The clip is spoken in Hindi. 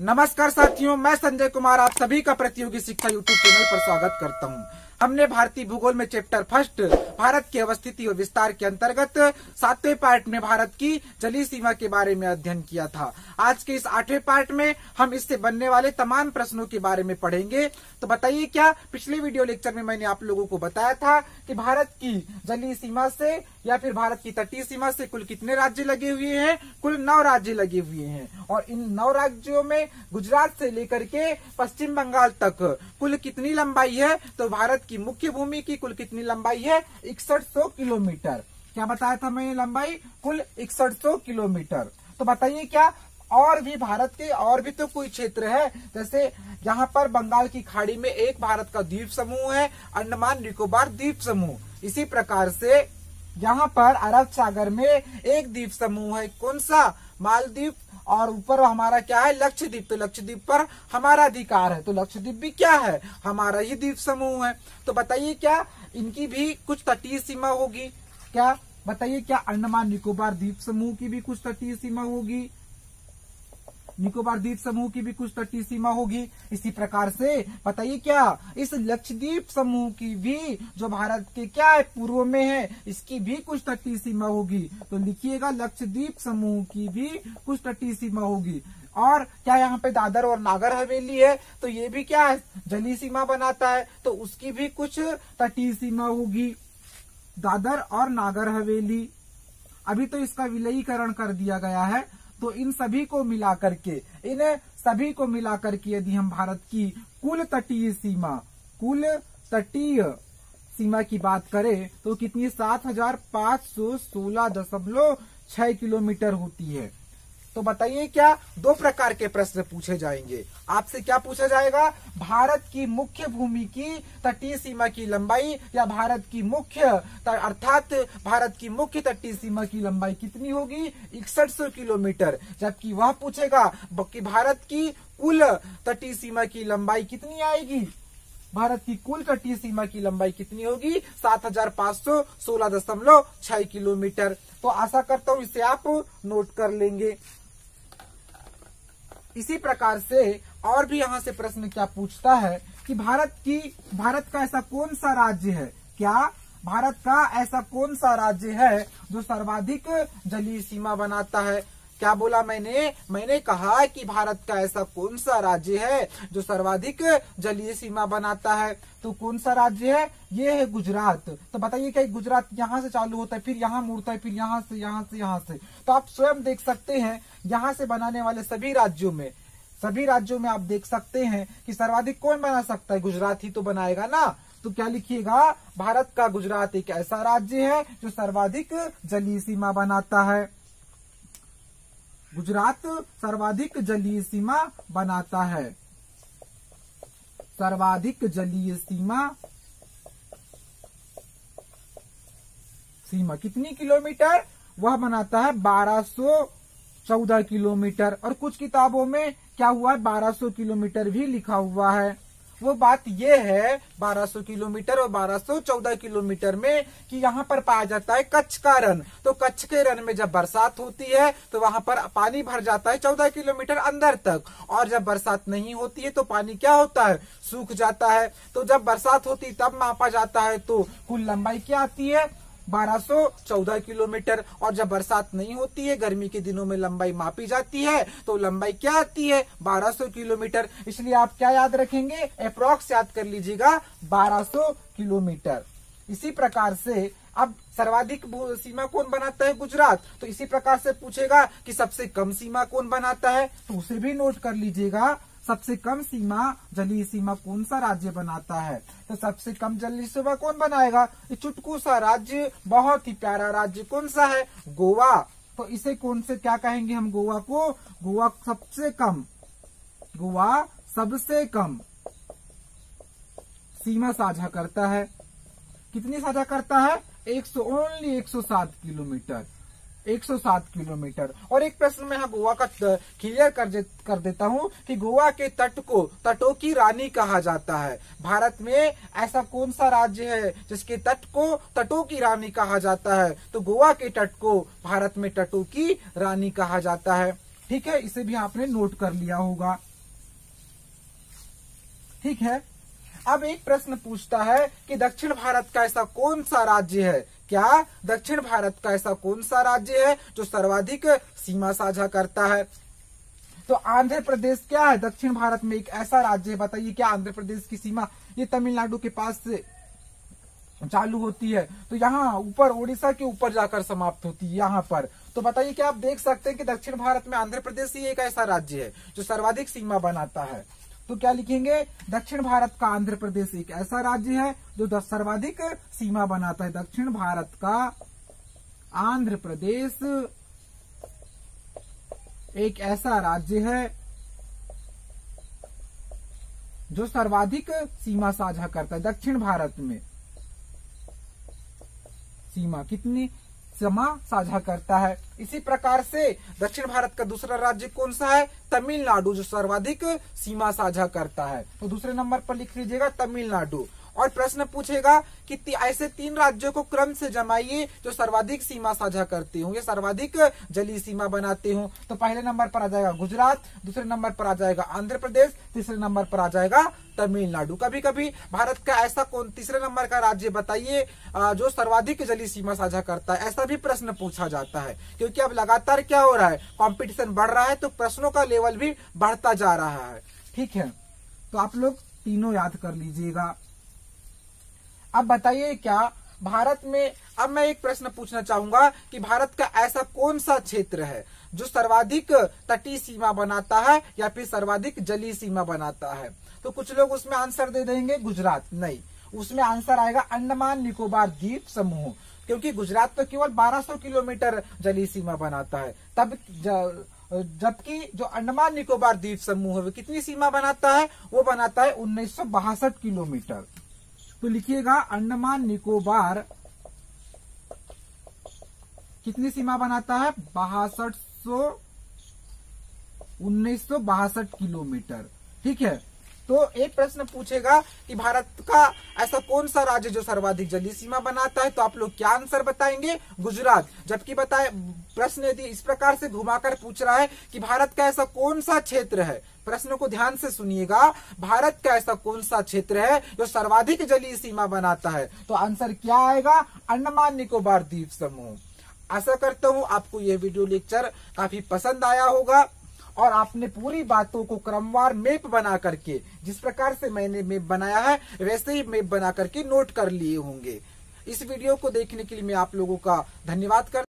नमस्कार साथियों, मैं संजय कुमार आप सभी का प्रतियोगी शिक्षा यूट्यूब चैनल पर स्वागत करता हूं। हमने भारतीय भूगोल में चैप्टर फर्स्ट भारत की अवस्थिति और विस्तार के अंतर्गत 7वें पार्ट में भारत की जलीय सीमा के बारे में अध्ययन किया था। आज के इस 8वें पार्ट में हम इससे बनने वाले तमाम प्रश्नों के बारे में पढ़ेंगे। तो बताइए, क्या पिछले वीडियो लेक्चर में मैंने आप लोगों को बताया था कि भारत की जलीय सीमा से या फिर भारत की तटीय सीमा से कुल कितने राज्य लगे हुए हैं? कुल 9 राज्य लगे हुए हैं। और इन 9 राज्यों में गुजरात से लेकर के पश्चिम बंगाल तक कुल कितनी लंबाई है? तो भारत की मुख्य भूमि की कुल कितनी लंबाई है? 6100 किलोमीटर। क्या बताया था मैंने? लंबाई कुल 6100 किलोमीटर। तो बताइए, क्या और भी भारत के और भी तो कोई क्षेत्र है? जैसे यहाँ पर बंगाल की खाड़ी में एक भारत का द्वीप समूह है, अंडमान निकोबार द्वीप समूह। इसी प्रकार से यहाँ पर अरब सागर में एक द्वीप समूह है, कौन सा? मालदीव। और ऊपर हमारा क्या है? लक्षद्वीप। तो लक्षद्वीप पर हमारा अधिकार है, तो लक्षद्वीप भी क्या है? हमारा ही द्वीप समूह है। तो बताइए, क्या इनकी भी कुछ तटीय सीमा होगी? क्या बताइए, क्या अंडमान निकोबार द्वीप समूह की भी कुछ तटीय सीमा होगी? निकोबार द्वीप समूह की भी कुछ तटीय सीमा होगी। इसी प्रकार से बताइए, क्या इस लक्षद्वीप समूह की भी, जो भारत के क्या है, पूर्व में है, इसकी भी कुछ तटीय सीमा होगी? तो लिखिएगा, लक्षद्वीप समूह की भी कुछ तटीय सीमा होगी। और क्या यहाँ पे दादर और नागर हवेली है? तो ये भी क्या है? जलीय सीमा बनाता है, तो उसकी भी कुछ तटीय सीमा होगी। दादर और नागर हवेली अभी तो इसका विलयीकरण कर दिया गया है। तो इन सभी को मिलाकर के यदि हम भारत की कुल तटीय सीमा की बात करें तो कितनी? 7516.6 किलोमीटर होती है। तो बताइए, क्या 2 प्रकार के प्रश्न पूछे जाएंगे आपसे? क्या पूछा जाएगा? भारत की मुख्य भूमि की तटीय सीमा की लंबाई, या भारत की मुख्य तटीय सीमा की लंबाई कितनी होगी? 6100 किलोमीटर। जबकि वह पूछेगा कि भारत की कुल तटीय सीमा की लंबाई कितनी आएगी? भारत की कुल तटीय सीमा की लंबाई कितनी होगी? 7516.6 किलोमीटर। तो आशा करता हूं इसे आप नोट कर लेंगे। इसी प्रकार से और भी यहाँ से प्रश्न क्या पूछता है कि भारत का ऐसा कौन सा राज्य है? क्या भारत का ऐसा कौन सा राज्य है जो सर्वाधिक जलीय सीमा बनाता है? क्या बोला मैंने कहा कि भारत का ऐसा कौन सा राज्य है जो सर्वाधिक जलीय सीमा बनाता है। तो कौन सा राज्य है? ये है गुजरात। तो बताइए, क्या गुजरात यहाँ से चालू होता है, फिर यहाँ मुड़ता है, फिर यहाँ से। तो आप स्वयं देख सकते हैं, यहाँ से बनाने वाले सभी राज्यों में आप देख सकते हैं कि सर्वाधिक कौन बना सकता है? गुजरात ही तो बनाएगा ना। तो क्या लिखिएगा? भारत का गुजरात एक ऐसा राज्य है जो सर्वाधिक जलीय सीमा बनाता है। गुजरात सर्वाधिक जलीय सीमा बनाता है। सर्वाधिक जलीय सीमा कितनी किलोमीटर? वह बनाता है 1214 किलोमीटर। और कुछ किताबों में क्या हुआ है? 1200 किलोमीटर भी लिखा हुआ है। वो बात ये है 1200 किलोमीटर और 1214 किलोमीटर में कि यहाँ पर पाया जाता है कच्छ का रण। तो कच्छ के रण में जब बरसात होती है तो वहां पर पानी भर जाता है 14 किलोमीटर अंदर तक, और जब बरसात नहीं होती है तो पानी क्या होता है? सूख जाता है। तो जब बरसात होती तब मापा जाता है, तो कुल लंबाई क्या आती है? 1214 किलोमीटर। और जब बरसात नहीं होती है, गर्मी के दिनों में लंबाई मापी जाती है, तो लंबाई क्या आती है? 1200 किलोमीटर। इसलिए आप क्या याद रखेंगे? अप्रॉक्स याद कर लीजिएगा, 1200 किलोमीटर। इसी प्रकार से अब सर्वाधिक सीमा कौन बनाता है? गुजरात। तो इसी प्रकार से पूछेगा कि सबसे कम सीमा कौन बनाता है? तो उसे भी नोट कर लीजिएगा। सबसे कम जलीय सीमा कौन सा राज्य बनाता है? तो सबसे कम जलीय सीमा कौन बनाएगा? ये चुटकू सा राज्य, बहुत ही प्यारा राज्य कौन सा है? गोवा। तो इसे कौन से क्या कहेंगे हम? गोवा को। गोवा सबसे कम सीमा साझा करता है। कितनी साझा करता है? Only 107 kilometre. 107 किलोमीटर। और एक प्रश्न में यहाँ गोवा का क्लियर कर देता हूँ कि गोवा के तटों की रानी कहा जाता है। भारत में ऐसा कौन सा राज्य है जिसके तट को तटों की रानी कहा जाता है? तो गोवा के तट को भारत में तटों की रानी कहा जाता है। ठीक है, इसे भी आपने नोट कर लिया होगा। ठीक है। अब एक प्रश्न पूछता है कि दक्षिण भारत का ऐसा कौन सा राज्य है, क्या दक्षिण भारत का ऐसा कौन सा राज्य है जो सर्वाधिक सीमा साझा करता है। तो आंध्र प्रदेश क्या है, दक्षिण भारत में एक ऐसा राज्य है, बताइए क्या आंध्र प्रदेश की सीमा ये तमिलनाडु के पास से चालू होती है, तो यहाँ ऊपर उड़ीसा के ऊपर जाकर समाप्त होती है यहाँ पर। तो बताइए क्या आप देख सकते हैं कि दक्षिण भारत में आंध्र प्रदेश ही एक ऐसा राज्य है जो सर्वाधिक सीमा बनाता है। तो क्या लिखेंगे, दक्षिण भारत का आंध्र प्रदेश एक ऐसा राज्य है जो सर्वाधिक सीमा बनाता है। दक्षिण भारत का आंध्र प्रदेश एक ऐसा राज्य है जो सर्वाधिक सीमा साझा करता है। दक्षिण भारत में सीमा कितनी सीमा साझा करता है। इसी प्रकार से दक्षिण भारत का दूसरा राज्य कौन सा है, तमिलनाडु, जो सर्वाधिक सीमा साझा करता है। तो दूसरे नंबर पर लिख लीजिएगा तमिलनाडु। और प्रश्न पूछेगा कि ऐसे 3 राज्यों को क्रम से जमाइए जो सर्वाधिक सीमा साझा करते हो, ये सर्वाधिक जलीय सीमा बनाते हो। तो पहले नंबर पर आ जाएगा गुजरात, दूसरे नंबर पर आ जाएगा आंध्र प्रदेश, तीसरे नंबर पर आ जाएगा तमिलनाडु। कभी कभी भारत का ऐसा कौन तीसरे नंबर का राज्य बताइए जो सर्वाधिक जलीय सीमा साझा करता है, ऐसा भी प्रश्न पूछा जाता है। क्योंकि अब लगातार क्या हो रहा है, कंपटीशन बढ़ रहा है, तो प्रश्नों का लेवल भी बढ़ता जा रहा है। ठीक है, तो आप लोग तीनों याद कर लीजिएगा। अब बताइए क्या भारत में, अब मैं एक प्रश्न पूछना चाहूंगा कि भारत का ऐसा कौन सा क्षेत्र है जो सर्वाधिक तटीय सीमा बनाता है या फिर सर्वाधिक जलीय सीमा बनाता है। तो कुछ लोग उसमें आंसर दे देंगे गुजरात, नहीं, उसमें आंसर आएगा अंडमान निकोबार द्वीप समूह, क्योंकि गुजरात तो केवल 1200 किलोमीटर जलीय सीमा बनाता है, तब जबकि जो अंडमान निकोबार द्वीप समूह है वो कितनी सीमा बनाता है, वो बनाता है 1962 किलोमीटर। तो लिखिएगा अंडमान निकोबार कितनी सीमा बनाता है, 1962 किलोमीटर। ठीक है, तो एक प्रश्न पूछेगा कि भारत का ऐसा कौन सा राज्य जो सर्वाधिक जलीय सीमा बनाता है, तो आप लोग क्या आंसर बताएंगे, गुजरात। जबकि बताए प्रश्न यदि इस प्रकार से घुमाकर पूछ रहा है कि भारत का ऐसा कौन सा क्षेत्र है, प्रश्न को ध्यान से सुनिएगा, भारत का ऐसा कौन सा क्षेत्र है जो सर्वाधिक जलीय सीमा बनाता है, तो आंसर क्या आएगा, अंडमान निकोबार द्वीप समूह। आशा करता हूं आपको यह वीडियो लेक्चर काफी पसंद आया होगा और आपने पूरी बातों को क्रमवार मैप बना करके, जिस प्रकार से मैंने मैप बनाया है वैसे ही मैप बना करके नोट कर लिए होंगे। इस वीडियो को देखने के लिए मैं आप लोगों का धन्यवाद करता हूं।